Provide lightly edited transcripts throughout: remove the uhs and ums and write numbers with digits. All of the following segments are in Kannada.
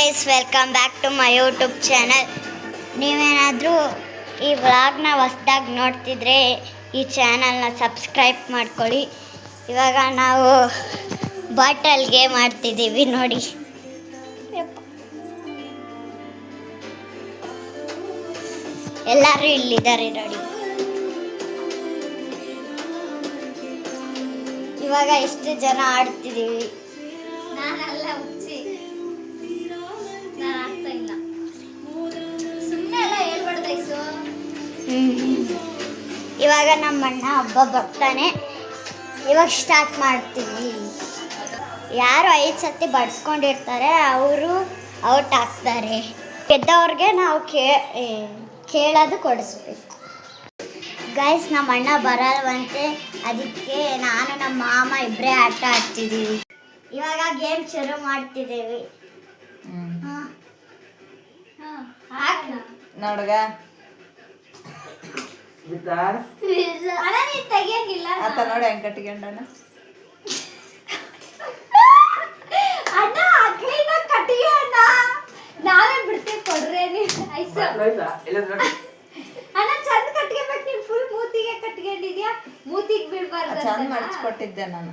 Guys, welcome back to my YouTube channel. ನೀವೇನಾದರೂ ಈ ವ್ಲಾಗ್ನ ಹೊಸ್ದಾಗಿ ನೋಡ್ತಿದ್ರೆ ಈ ಚಾನಲ್ನ ಸಬ್ಸ್ಕ್ರೈಬ್ ಮಾಡ್ಕೊಳ್ಳಿ. ಇವಾಗ ನಾವು ಬಾಟಲ್ ಗೇಮ್ ಆಡ್ತಿದ್ದೀವಿ ನೋಡಿ. ಎಲ್ಲರೂ ಇಲ್ಲಿದ್ದಾರೆ ನೋಡಿ. ಇವಾಗ ಎಷ್ಟು ಜನ ಆಡ್ತಿದ್ದೀವಿ. ನಾನೆಲ್ಲ ಹುಚ್ಚಿ, ನಾನು ಆಗ್ತಾ ಇಲ್ಲ. ಸುಮ್ಮನೆ ಎಲ್ಲ ಹೇಳ್ಬಾರ್ದೈಸು. ಇವಾಗ ನಮ್ಮ ಅಣ್ಣ ಹಬ್ಬ ಬರ್ತಾನೆ. ಇವಾಗ ಸ್ಟಾರ್ಟ್ ಮಾಡ್ತೀವಿ. ಯಾರು 5 ಸತಿ ಬಡ್ಸ್ಕೊಂಡಿರ್ತಾರೆ ಅವರು ಔಟ್ ಆಗ್ತಾರೆ. ಗೆದ್ದವ್ರಿಗೆ ನಾವು ಕೇಳೋದು ಕೊಡಿಸ್ಬೇಕು. ಗೈಸ್, ನಮ್ಮ ಅಣ್ಣ ಬರಲ್ವಂತೆ, ಅದಕ್ಕೆ ನಾನು ನಮ್ಮ ಮಾಮ ಇಬ್ಬರೇ ಆಟ ಆಡ್ತಿದ್ದೀವಿ. ಇವಾಗ ಗೇಮ್ ಶುರು ಮಾಡ್ತಿದ್ದೀವಿ. ನೋಡ್ಗ ತೆಗಿಯಂಗಿಲ್ಲ ಆತ ನೋಡಿ ಹೆಂಗ್ ಕಟ್ಕೊಂಡನ. ಅಣ್ಣ ಕ್ಲೀನಾಗಿ ಕಟ್ಟಿಗೆ ಅಣ್ಣ, ನಾವೇ ಬಿಡ್ತೀವಿ ಕೊಡ್ರೆ ನೀವು. ಐಸು ಅಣ್ಣ ಚಂದ ಕಟ್ಕೋಬೇಕು. ನೀನು ಫುಲ್ ಮೂತಿಗೆ ಕಟ್ಕೊಂಡಿದ್ಯಾ, ಮೂತಿಗೆ ಬೀಳ್ಬಾರ್ದು. ಚಂದ ಮಡ್ಚ್ಕೊಟ್ಟಿದ್ದೆ ನಾನು.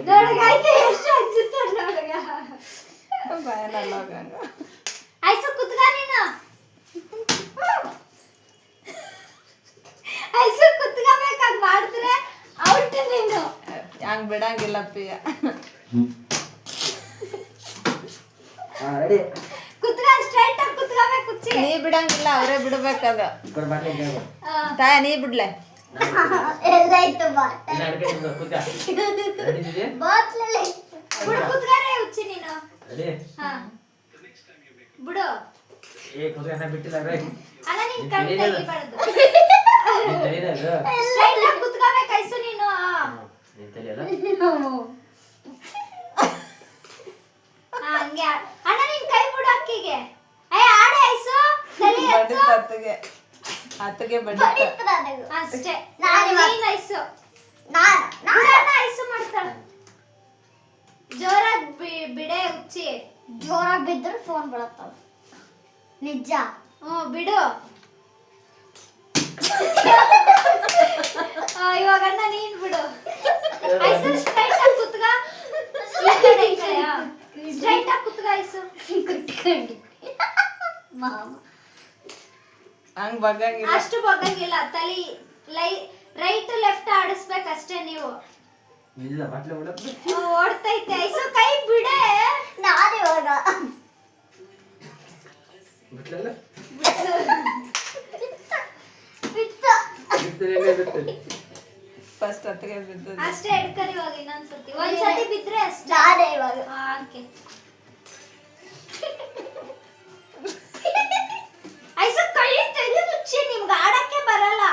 ನೋಡಗಾಯ್ತು ಎಷ್ಟು ಅನ್ಸುತ್ತೆ ನೋಡಗ. ಭಯನಲ್ಲ ಹೋಗಂಗ. ಐಸು ಕುತ್ಕ ನೀನು. ಐಸು ಕುತ್ಕೋಬೇಕಾಗಿ ಮಾಡಿದ್ರೆ ಔಟ್ ನೀನು. ಹಂಗ್ ಬಿಡಂಗಿಲ್ಲ ಪಿಯ. ಕುತ್ಕ, ಸ್ಟ್ರೈಟ್ ಆಗಿ ಕುತ್ಕೋಬೇಕು. ಕುಚ್ಚಿ ನೀ ಬಿಡಂಗಿಲ್ಲ, ಅವರೇ ಬಿಡ್ಬೇಕದ. ತಾಯ ನೀ ಬಿಡ್ಲೆ. ಎಲ್ಲಾಯ್ತು ಬಾಟಲ್ ಬಿಡು, ಕುತ್ಕಾರೆ ಹುಚ್ಚಿ ನೀನು. ಹಾ ಬಿಡು. ಅಲ್ಲ ನೀನ್ ಕಣ್ ತೆಗಿಬಾರ್ದು. ಸ್ಟ್ರೈಟ್ ಆಗಿ ಕುತ್ಕೋಬೇಕು ಐಸು ನೀನು. ಹಂಗೆ ಅಣ್ಣ ನೀನ್ ಕೈ ಬಿಡು ಅಕ್ಕಿಗೆ. ಆಡೆ ಐಸು. ಅತ್ತಿಗೆ ಬಡಿತ ಅಷ್ಟೇ. ನಾನು ನೀನ್ ಐಸು. ನಾನು ಐಸು ಮಾಡ್ತಾಳ. ಜೋರಾಗಿ ಬಿಡೆ ಹುಚ್ಚಿ. ಜೋರಾಗಿ ಬಿದ್ದರೆ ಫೋನ್ ಬೀಳತ್ತಾವ. ನಿಜ. ಬಿಡು. ಇವಾಗ ಅಣ್ಣ ನೀನ್ ಬಿಡು. ಐಸು ಸ್ಟ್ರೈಟ್ ಆಗಿ ಕುತ್ಕ. ಸ್ಟ್ರೈಟ್ ಆಗಿ ಕುತ್ಕ ಐಸು. ಕುತ್ಕೊಂಡು ಮಾಮ ಹಂಗ್ ಬಗ್ಗಂಗಿಲ್ಲ. ಅಷ್ಟು ಬಗ್ಗಂಗಿಲ್ಲ. ತಲಿ ರೈಟ್ ಲೆಫ್ಟ್ ಆಡಿಸ್ಬೇಕಷ್ಟೇ ನೀವು. ಓಡ್ತೈತೆ ಐಸು. ಕೈ ಬಿಡೆ. ನಾನಿವಾಗ ಫಸ್ಟ್ ಅತ್ತಿಗೆ ಬಿದ್ದದ್ದು. ಅಷ್ಟೇ ಹಿಡ್ಕರಿ. ಇವಾಗ ಇನ್ನೊಂದ್ಸತಿ ಒಂದ್ಸತಿ ಬಿದ್ರೆ ಅಷ್ಟೇ. ನಾನೇ ಇವಾಗ ಐಸು ಕೈ ತೆಗೆದು ಮುಚ್ಚಿ. ನಿಮ್ಗೆ ಆಡಕ್ಕೆ ಬರಲ್ಲ.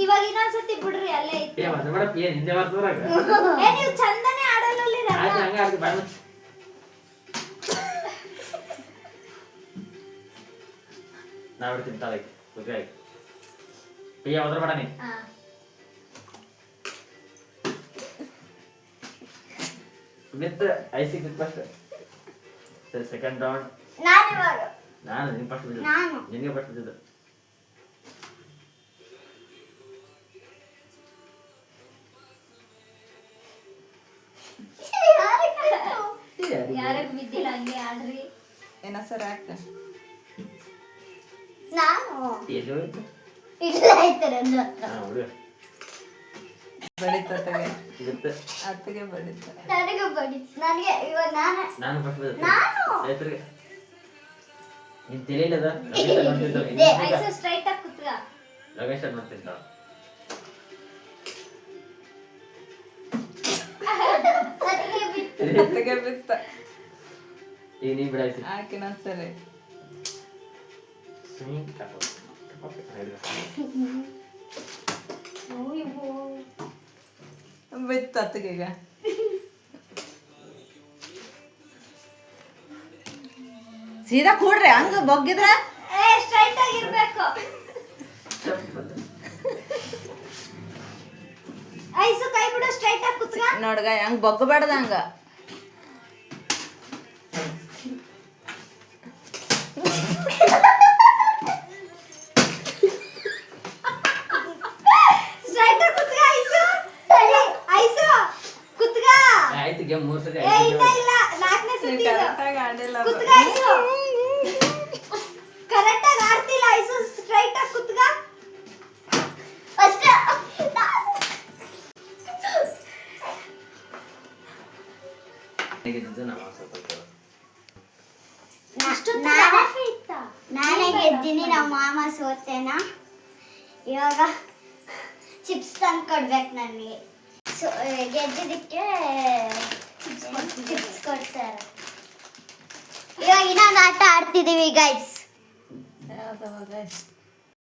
ಇವಾಗ ಇನ್ನೊಂದ್ಸತಿ ಬಿಡ್ರಿ. ಅಲ್ಲೇ ಇತ್ತು. ನೀವು ಚಂದನೆ ಆಡಲ್ಲ. ಸೆಕೆಂಡ್ ರೌಂಡ್ ನಾನಿವಾಗ ನಾನು ನಿನ್ ಫಸ್ಟ್ ಬಿದ್ದಿದ್ದು. ನಾನು ನಿನಗೆ ಫಸ್ಟ್ ಬಿದ್ದಿದ್ದು. ಯಾರಿಗೆ ಬಿದ್ದಿಲ್ಲ ಹಂಗೆ ಆಡ್ರಿ. ಏನ ಸರ್ ಯಾಕ ನಾನು ಎಲ್ಲಿ ಹೋಯ್ತು? ಇಲ್ಲ ಐತಾರೆ ನನ್ನ ಹತ್ರ. ಬಡಿತತ್ತಿಗೆ ಇರುತ್ತೆ. ಅತ್ತಿಗೆ ಬಡಿತ. ನನಗೆ ಬಡಿ. ನನಗೆ ಇವಾಗ ನಾನು ಫಸ್ಟ್ ಬಿದ್ದಿದ್ದು. ನಾನು ರೈತರಿಗೆ ನಿನ್ ತಿಳಿಯಲ್ಲದ ಐಸು ಸ್ಟ್ರೈಟ್ ಆಗಿ ಕುತ್ಕ. ರಮೇಶ್ ಮಾಡ್ತಿದ್ದ. ಅತ್ತಿಗೆ ಬಿತ್ತ. ಈಗ ನೀ ಬಿಡಾಯ್ತು. ಆಕಿನೊಂದ್ಸರಿ ಬಿತ್ತ ಅತ್ತಿಗೆಗ. ಸೀದಾ ಕೂಡ್ರಿ. ಹಂಗ ಬಗ್ಗಿದ್ರ ಸ್ಟ್ರೈಟ್ ಆಗಿರ್ಬೇಕು. ಐಸು ಕೈ ಬಿಡು, ಸ್ಟ್ರೈಟ್ ಆಗಿ ಕುತ್ಕ. ನೋಡ್ಗ ಹಂಗ ಬಗ್ಗಬೇಡ್ದ ಹಂಗ ಗೇಮ್ 3 ಸರಿ ಏ ಇಲ್ಲ ಇಲ್ಲ 4ನೇ ಸತಿ ಇದು. ಕರೆಕ್ಟಾಗಿ ಆಡಿಲ್ಲ ಅದು. ಕುತ್ಗ ಐಸು ಕರೆಕ್ಟಾಗಿ ಆಡ್ತಿಲ್ಲ ಐಸು ಸ್ಟ್ರೈಟ್ ಆಗಿ ಕುತ್ಗ ಅಷ್ಟೇ ಹೇಗಿದ್ದು ನಾವು ಸ್ವಲ್ಪ ನಾನೇ ಗೆದ್ದೀನಿ, ನಮ್ಮ ಮಾಮ ಸೋತೇನ. ಇವಾಗ ಚಿಪ್ಸ್ ತಂದು ಕೊಡ್ಬೇಕು ನನಗೆ. ಗೆದ್ದಿದ್ದಕ್ಕೆ ಚಿಪ್ಸ್ ಕೊಡ್ತಾರೆ. ಇವಾಗ ಇನ್ನೊಂದು ಆಟ ಆಡ್ತಿದ್ದೀವಿ ಗೈಸ್. ಯಾವ್ದು guys?